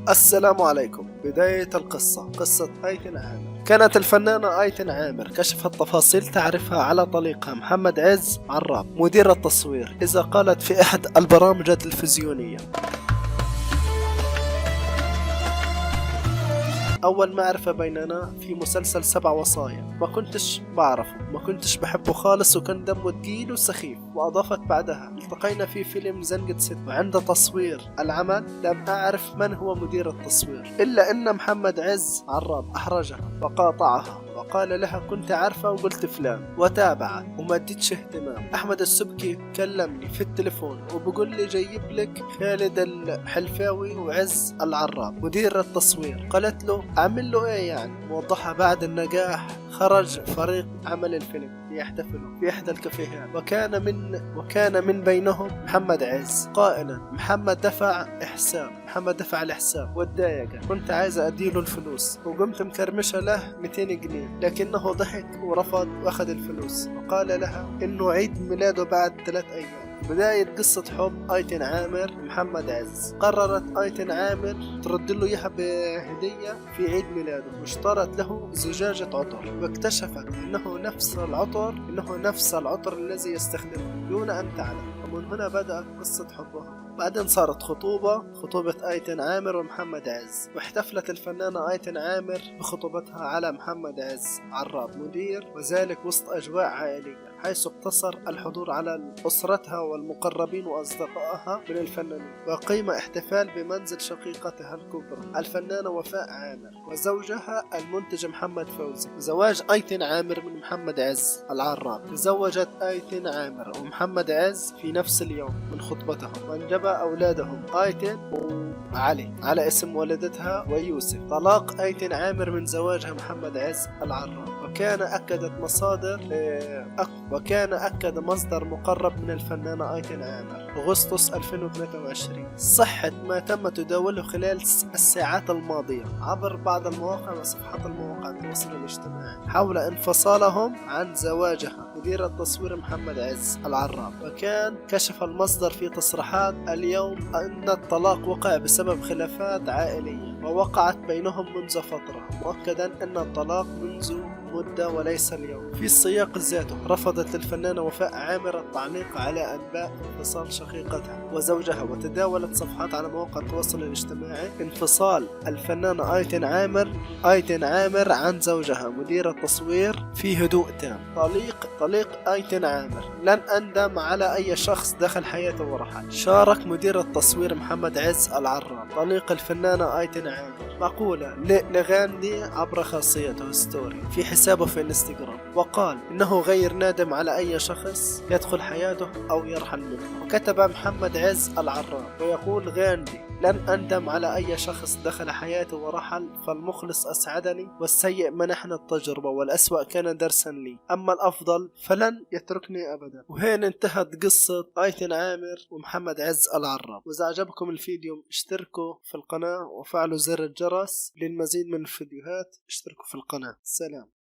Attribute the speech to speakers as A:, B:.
A: السلام عليكم. بداية القصة قصة أيتن عامر. كانت الفنانة أيتن عامر كشفت تفاصيل تعرفها على طليقها محمد عز عراب مدير التصوير، إذا قالت في أحد البرامج التلفزيونية: أول معرفة بيننا في مسلسل 7 وصايا، ما كنتش بعرفه، ما كنتش بحبه خالص، وكان دمه تقيل وسخيف. وأضافت بعدها: التقينا في فيلم زنقة ست، وعند تصوير العمل لم أعرف من هو مدير التصوير، إلا أن محمد عز عراب أحرجها وقاطعها وقال لها: كنت عارفة وقلت فلان، وتابعت وما اديتش اهتمام. أحمد السبكي كلمني في التليفون وبقول لي جايب لك خالد الحلفاوي وعز العراب مدير التصوير. قالت له: أعمل له إيه يعني؟ موضحها بعد النجاح خرج فريق عمل الفيلم ليحتفلوا في إحدى الكافيهات، وكان من بينهم محمد عز قائلا: محمد دفع الحساب واتضايق، كنت عايز أديله الفلوس، وقمت مكرمشة له 200 جنيه، لكنه ضحك ورفض وأخذ الفلوس، وقال لها إنه عيد ميلاده بعد 3 أيام. بداية قصة حب أيتن عامر ومحمد عز. قررت أيتن عامر ترد له إياها بهدية في عيد ميلاده، واشترت له زجاجة عطر، واكتشفت إنه نفس العطر الذي يستخدمه دون أن تعلم. ومن هنا بدأت قصة حبهم. بعدين صارت خطوبة أيتن عامر ومحمد عز، واحتفلت الفنانة أيتن عامر بخطوبتها على محمد عز عراب مدير، وذلك وسط أجواء عائلية، حيث اقتصر الحضور على أسرتها والمقربين وأصدقائها من الفنانين. وقيم احتفال بمنزل شقيقتها الكبرى الفنانة وفاء عامر وزوجها المنتج محمد فوزي. زواج أيتن عامر من محمد عز العراب. تزوجت أيتن عامر ومحمد عز في نفس اليوم من خطبتهم، وانجب أولادهم أيتن وعلي على اسم والدتها ويوسف. طلاق أيتن عامر من زواجها محمد عز العراب. وكان أكد مصدر مقرب من الفنانة أيتن عامر أغسطس 2023 صحة ما تم تداوله خلال الساعات الماضية عبر بعض المواقع وصفحات المواقع التواصل الاجتماعي حول انفصالهم عن زواجها مدير التصوير محمد عز العراب. وكان كشف المصدر في تصريحات اليوم أن الطلاق وقع بسبب خلافات عائلية ووقعت بينهم منذ فترة، مؤكدا أن الطلاق منذ مدة وليس اليوم. في السياق ذاته رفضت الفنانة وفاء عامر التعليق على أنباء انفصال شقيقتها وزوجها، وتداولت صفحات على مواقع التواصل الاجتماعي انفصال الفنانة أيتن عامر عن زوجها مدير التصوير في هدوء تام. طليق أيتن عامر: لن أندم على أي شخص دخل حياته ورحل. شارك مدير التصوير محمد عز العراب طليق الفنانة أيتن عامر مقولة لغاندي عبر خاصيته ستوري في حسابه في الانستغرام، وقال إنه غير نادم على أي شخص يدخل حياته أو يرحل منه. وكتب محمد عز العراب ويقول غاندي: لن أندم على أي شخص دخل حياتي ورحل، فالمخلص أسعدني، والسيء منحني التجربة، والأسوأ كان درسا لي، أما الأفضل فلن يتركني أبدا. وهين انتهت قصة أيتن عامر ومحمد عز العراب. وإذا عجبكم الفيديو اشتركوا في القناة وفعلوا زر الجرس للمزيد من الفيديوهات. اشتركوا في القناة. سلام.